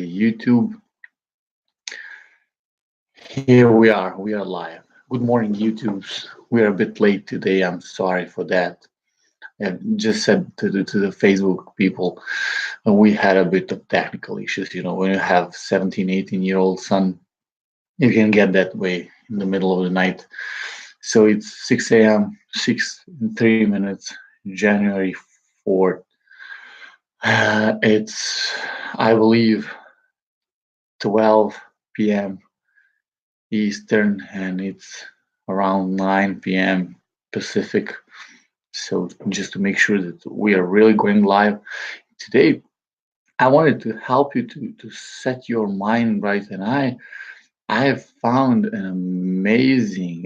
YouTube. Here we are live. Good morning, YouTubes. We are a bit late today. I'm sorry for that. I just said to the Facebook people, we had a bit of technical issues. When you have 17, 18-year-old son, you can get that way in the middle of the night. So it's 6 a.m., 6 and 3 minutes, January 4th. It's, I believe, 12 p.m. Eastern, and it's around 9 p.m. Pacific. So just to make sure that we are really going live today, I wanted to help you to set your mind right, and I have found an amazing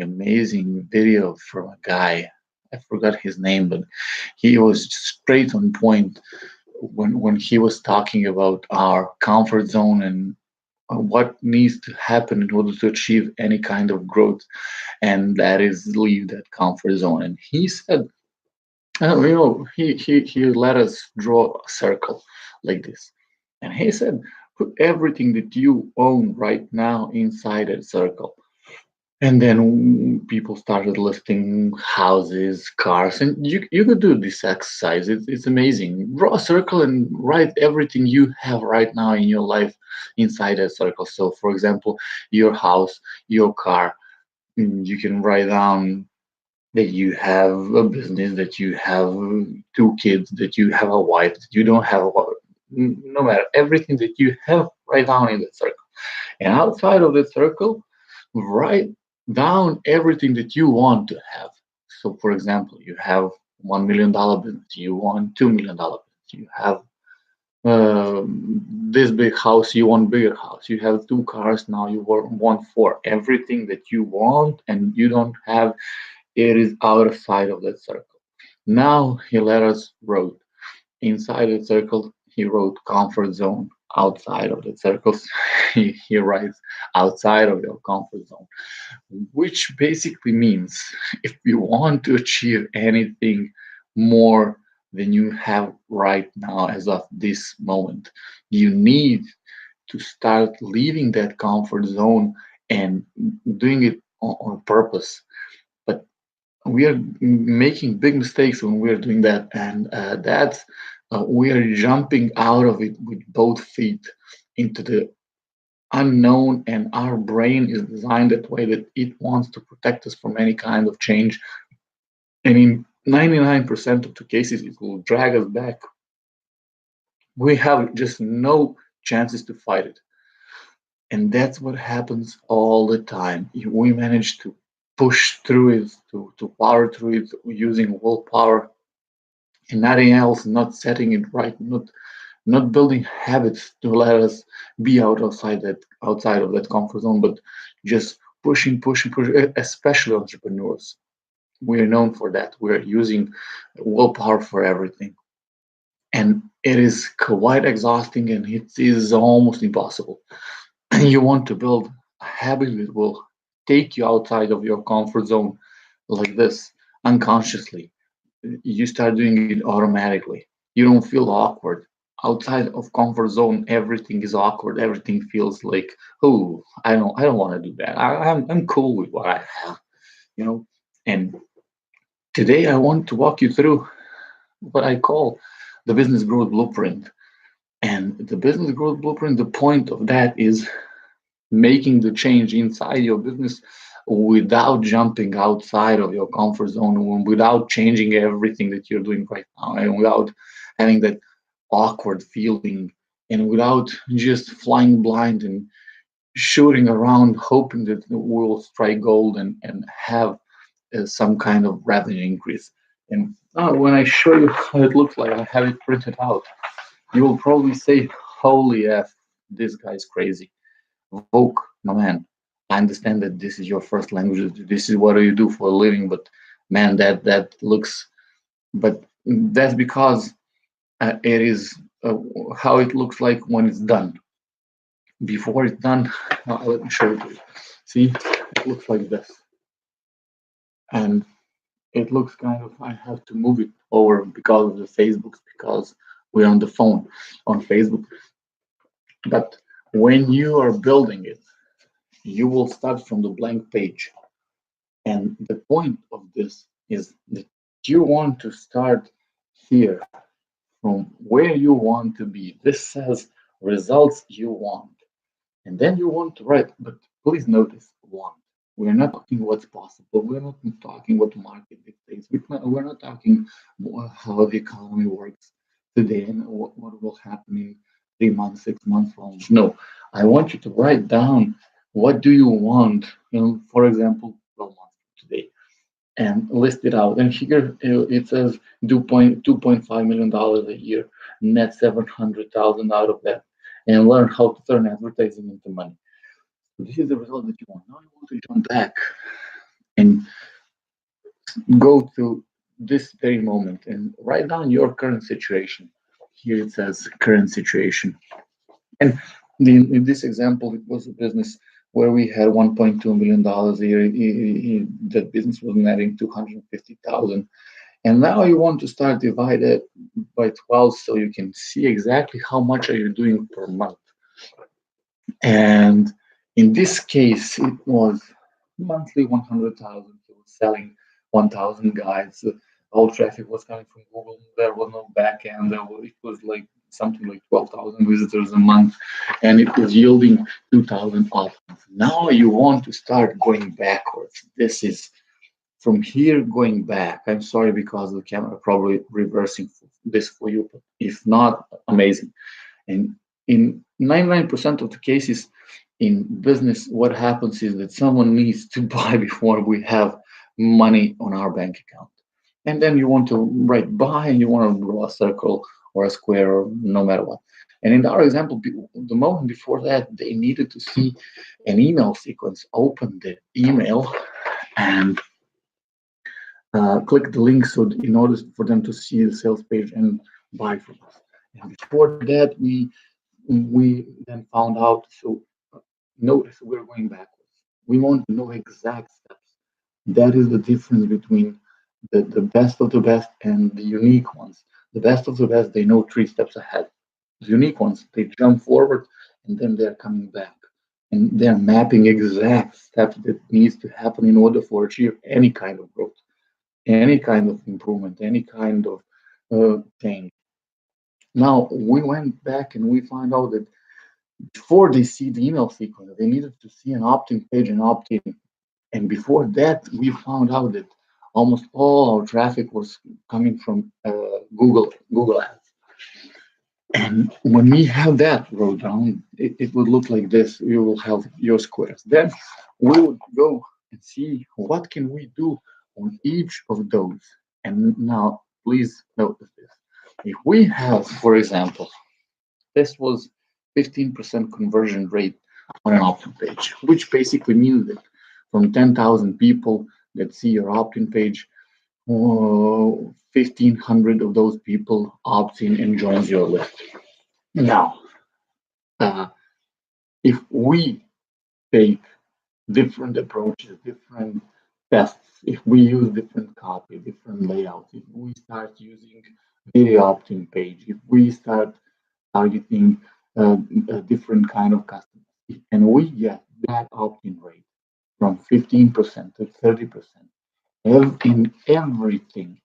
video from a guy. I forgot his name, but he was straight on point when he was talking about our comfort zone and what needs to happen in order to achieve any kind of growth, and that is leave that comfort zone. And he said, he let us draw a circle like this, and he said, put everything that you own right now inside that circle. And then people started listing houses, cars, and you could do this exercise. It's amazing. Draw a circle and write everything you have right now in your life inside that circle. So, for example, your house, your car. You can write down that you have a business, that you have two kids, that you have a wife, that you don't have a wife. No matter everything that you have, write down in that circle. And outside of that circle, write down everything that you want to have. So, for example, you have $1 million business, you want $2 million business, you have this big house, you want bigger house, you have two cars, now you want four. Everything that you want and you don't have, it is outside of that circle. Now he let us wrote inside the circle. He wrote comfort zone. Outside of the circles, he writes outside of your comfort zone, which basically means if you want to achieve anything more than you have right now as of this moment, you need to start leaving that comfort zone and doing it on purpose. But we are making big mistakes when we are doing that, and that's we are jumping out of it with both feet into the unknown, and our brain is designed that way that it wants to protect us from any kind of change, and in 99% of the cases it will drag us back. We have just no chances to fight it, and that's what happens all the time. We manage to push through it, to power through it using willpower and nothing else, not setting it right, not building habits to let us be outside of that comfort zone, but just pushing, especially entrepreneurs. We are known for that. We're using willpower for everything. And it is quite exhausting, and it is almost impossible. You want to build a habit that will take you outside of your comfort zone like this unconsciously. You start doing it automatically. You don't feel awkward. Outside of comfort zone, everything is awkward. Everything feels like, oh, I don't want to do that. I'm cool with what I have, you know. And today I want to walk you through what I call the business growth blueprint. And the business growth blueprint, the point of that is making the change inside your business without jumping outside of your comfort zone, without changing everything that you're doing right now, and without having that awkward feeling, and without just flying blind and shooting around hoping that we'll strike gold and have some kind of revenue increase. And when I show you how it looks like, I have it printed out. You will probably say, "Holy f, this guy's crazy." Vogue, my man. I understand that this is your first language. This is what you do for a living, but man, that looks. But that's because it is how it looks like when it's done. Before it's done, let me show it to you. See, it looks like this, and it looks kind of. I have to move it over because of the Facebook, because we're on the phone. On Facebook, But when you are building it, you will start from the blank page. And the point of this is that you want to start here from where you want to be. This says results you want. And then you want to write, but please notice want. We're not talking what's possible. We're not talking what the market dictates. We're not talking how the economy works today and what will happen in 3 months, 6 months from now. No, I want you to write down what do you want, for example, 12 months today and list it out. And here it says $2.5 million a year, net 700,000 out of that, and learn how to turn advertising into money. So this is the result that you want. Now you want to jump back and go to this very moment and write down your current situation. Here it says current situation. And in this example, it was a business where we had $1.2 million a year. That business was netting 250,000. And now you want to start divide it by 12 so you can see exactly how much are you doing per month. And in this case, it was monthly 100,000. He was selling 1,000 guides. All traffic was coming from Google. There was no back end. It was like something like 12,000 visitors a month, and it was yielding 2,000 options. Now you want to start going backwards. This is from here going back. I'm sorry because the camera probably reversing this for you, but if not, amazing. And in 99% of the cases in business, what happens is that someone needs to buy before we have money on our bank account. And then you want to write buy and you want to draw a circle or a square or no matter what. And in our example, the moment before that, they needed to see an email sequence, open the email and click the link so in order for them to see the sales page and buy from us. And before that, we then found out. So notice we're going backwards. We want to know exact steps. That is the difference between the best of the best and the unique ones. The best of the best, they know 3 steps ahead. The unique ones, they jump forward and then they're coming back. And they're mapping exact steps that needs to happen in order for achieve any kind of growth, any kind of improvement, any kind of change. Now we went back and we found out that before they see the email sequence, they needed to see an opt-in page and opt-in. And before that, we found out that almost all our traffic was coming from Google Ads. And when we have that wrote down, it would look like this. You will have your squares. Then we would go and see what can we do on each of those. And now, please notice this. If we have, for example, this was 15% conversion rate on an opt-in page, which basically means that from 10,000 people that see your opt-in page, 1,500 of those people opt in and joins your list. Now, uh, if we take different approaches, different tests, if we use different copy, different layouts, if we start using video opt-in page, if we start targeting a different kind of customers, and we get that opt-in rate from 15% to 30%, in everything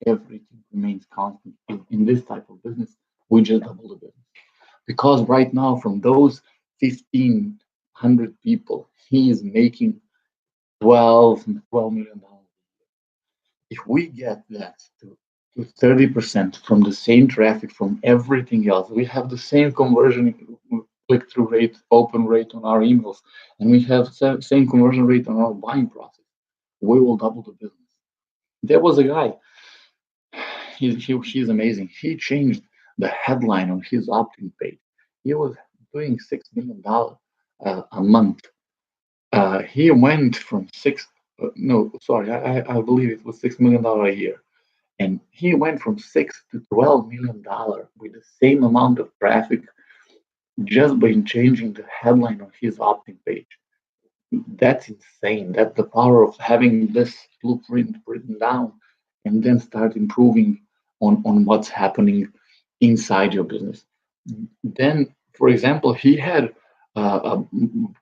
remains constant in this type of business, we just double the business. Because right now, from those 1,500 people, he is making 12 million dollars. If we get that to 30% from the same traffic from everything else, we have the same conversion click-through rate, open rate on our emails, and we have same conversion rate on our buying process. We will double the business. There was a guy. He's amazing. He changed the headline on his opt-in page. He was doing $6 million a month. He went from no, sorry, I believe it was $6 million a year, and he went from 6 to $12 million with the same amount of traffic just by changing the headline on his opt-in page. That's insane. That's the power of having this blueprint written down and then start improving on what's happening inside your business. Then For example, he had a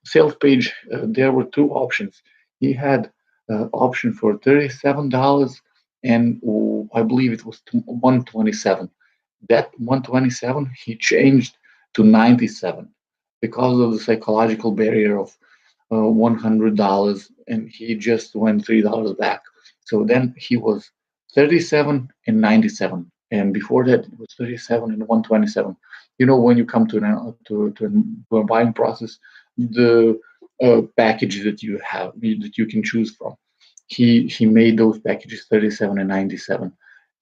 sales page. There were two options. He had option for $37, and I believe it was 127. That 127 he changed to 97 because of the psychological barrier of $100, and he just went $3 back. So then he was 37 and 97, and before that it was 37 and 127. You know, when you come to to a buying process, the package that you have that you can choose from. He made those packages 37 and 97.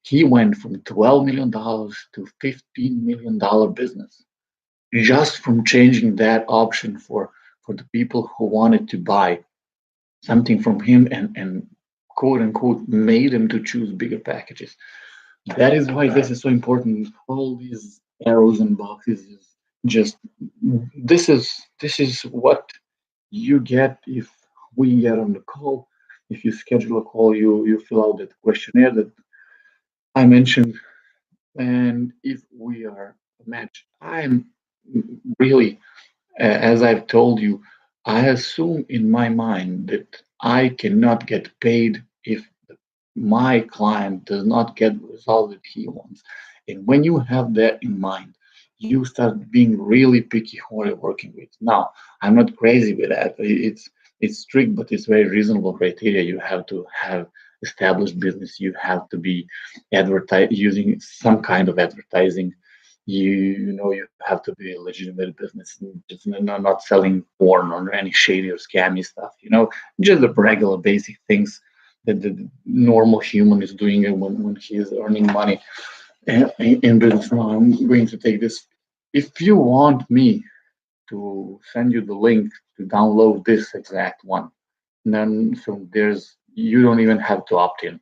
He went from $12 million to $15 million business just from changing that option for the people who wanted to buy something from him, and quote unquote made them to choose bigger packages. That is why this is so important. All these arrows and boxes is just this is what you get if we get on the call. If you schedule a call, you fill out that questionnaire that I mentioned, and if we are a match, I'm really, as I've told you, I assume in my mind that I cannot get paid if my client does not get the result that he wants. And when you have that in mind, you start being really picky who you're working with. Now, I'm not crazy with that. It's strict, but it's very reasonable criteria. You have to have established business. You have to be using some kind of advertising. You have to be a legitimate business, and just not selling porn or any shady or scammy stuff. Just the regular basic things that the normal human is doing when he is earning money in business. Now I'm going to take this. If you want me to send you the link to download this exact one, then so there's you don't even have to opt in.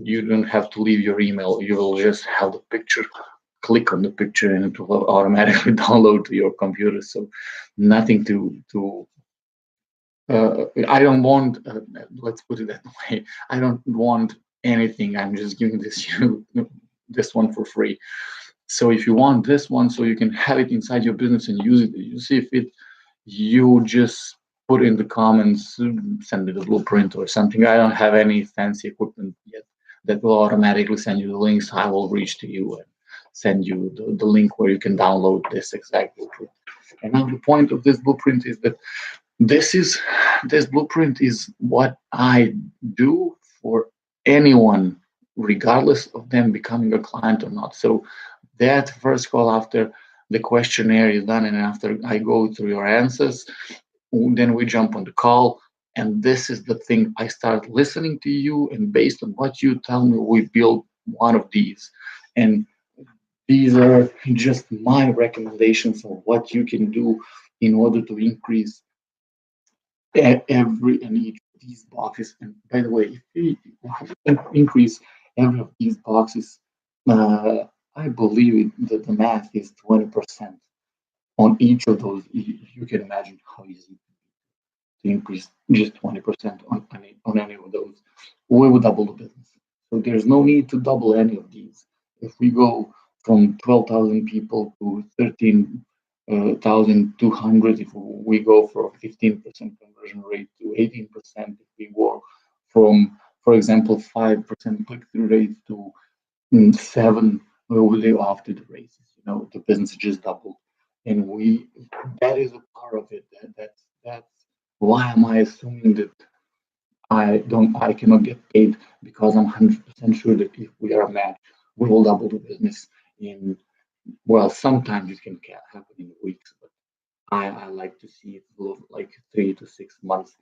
You don't have to leave your email. You will just have the picture, click on the picture, and it will automatically download to your computer. So nothing to I don't want, let's put it that way. I don't want anything. I'm just giving this one for free. So if you want this one, so you can have it inside your business and use it, you see if it, you just put in the comments, send me the blueprint or something. I don't have any fancy equipment yet that will automatically send you the links. I will reach to you and send you the link where you can download this exact blueprint. And now the point of this blueprint is that this is this blueprint is what I do for anyone, regardless of them becoming a client or not. So that first call after the questionnaire is done and after I go through your answers, then we jump on the call. And this is the thing. I start listening to you, and based on what you tell me, we build one of these. And these are just my recommendations of what you can do in order to increase every and each of these boxes. And by the way, if we increase every of these boxes, uh, I believe that the math is 20% on each of those. You can imagine how easy to increase just 20% on any of those. We will double the business. So there's no need to double any of these. If we go from 12,000 people to 13,200, if we go for a 15% conversion rate to 18%, if we go from, for example, 5% click-through rate to seven, we will live after the races. The business just doubled, and that is a part of it. That's why am I assuming that I cannot get paid, because I'm 100% sure that if we are a match, we will double the business in, well, sometimes it can happen in weeks, but I like to see it like 3 to 6 months.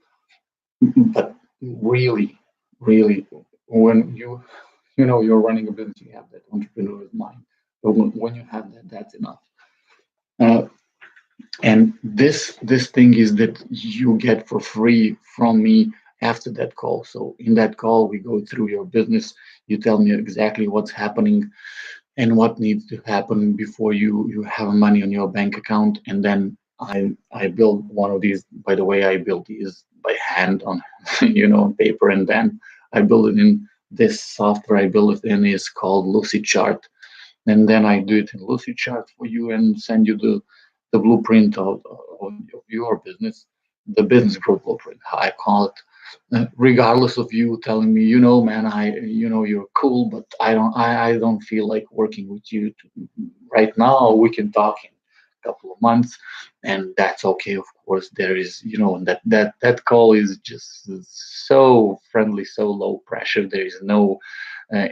But really, really, when you're running a business, you have that entrepreneur's mind. But when you have that, that's enough. Uh, and this thing is that you get for free from me after that call. So in that call, we go through your business. You tell me exactly what's happening and what needs to happen before you have money on your bank account. And then I build one of these. By the way, I build these by hand on on paper, and then I build it in this software. I build it in is called Lucy Chart, and then I do it in Lucy Chart for you and send you the blueprint of your business, the business growth blueprint, how I call it. Regardless of you telling me, man, you're cool, but I don't feel like working with you right now. We can talk in a couple of months, and that's okay. Of course, there is, that call is just so friendly, so low pressure. There is no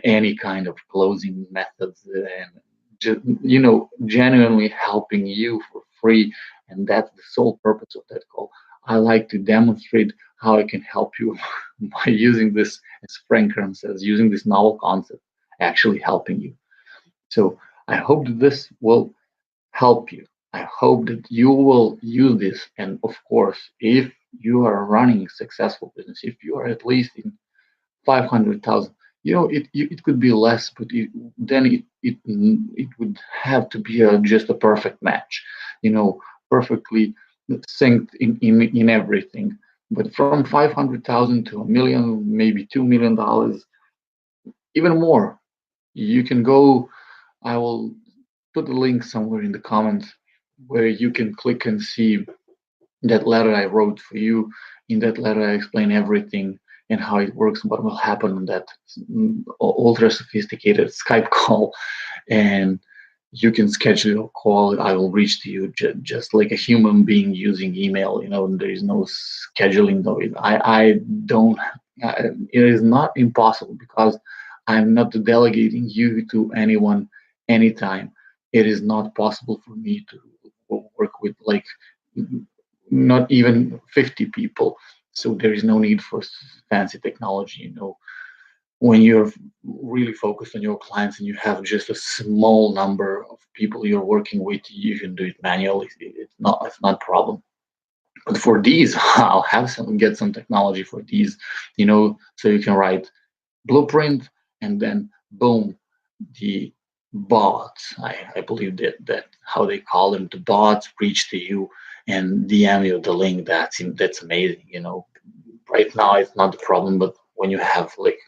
any kind of closing methods, and just, genuinely helping you for free, and that's the sole purpose of that call. I like to demonstrate how I can help you by using this, as Frank Kern says, using this novel concept, actually helping you. So I hope that this will help you. I hope that you will use this. And of course, if you are running a successful business, if you are at least in 500,000, it could be less, but then it would have to be just a perfect match, perfectly synced in everything. But from 500,000 to a million, maybe $2 million, even more, you can go. I will put the link somewhere in the comments where you can click and see that letter I wrote for you. In that letter, I explain everything and how it works, what will happen on that ultra sophisticated Skype call, and you can schedule a call. I will reach to you just like a human being using email. There is no scheduling though. I don't. It is not impossible because I'm not delegating you to anyone anytime. It is not possible for me to work with like not even 50 people. So there is no need for fancy technology. When you're really focused on your clients and you have just a small number of people you're working with, you can do it manually. It's not a problem. But for these, I'll have some get some technology for these, so you can write blueprint and then boom, the bots. I believe that how they call them, the bots reach to you and DM you the link. That's amazing. Right now it's not the problem, but when you have like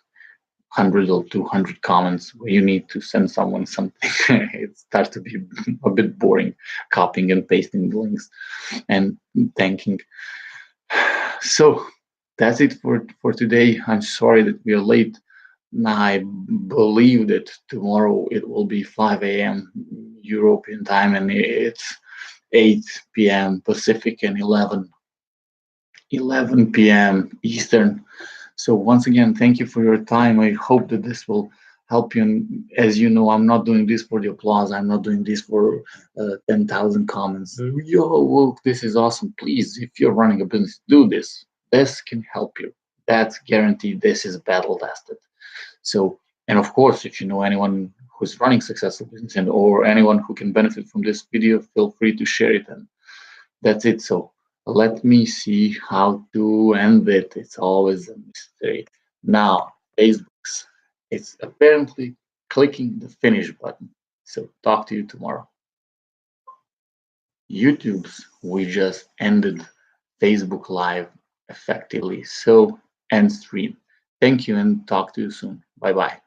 100 or 200 comments where you need to send someone something, it starts to be a bit boring, copying and pasting the links and thanking. So that's it for today. I'm sorry that we are late. I believe that tomorrow it will be 5 a.m. European time, and it's 8 p.m. Pacific and 11 p.m. Eastern. So once again, thank you for your time. I hope that this will help you. And as you know, I'm not doing this for the applause. I'm not doing this for 10,000 comments. Yo, look, this is awesome. Please, if you're running a business, do this. This can help you. That's guaranteed. This is battle tested. So, and of course, if you know anyone who's running successful business and or anyone who can benefit from this video, feel free to share it. And that's it. So let me see how to end it. It's always a mystery. Now, Facebook's, it's apparently clicking the finish button. So talk to you tomorrow. YouTube's, we just ended Facebook Live effectively. So end stream. Thank you and talk to you soon. Bye bye.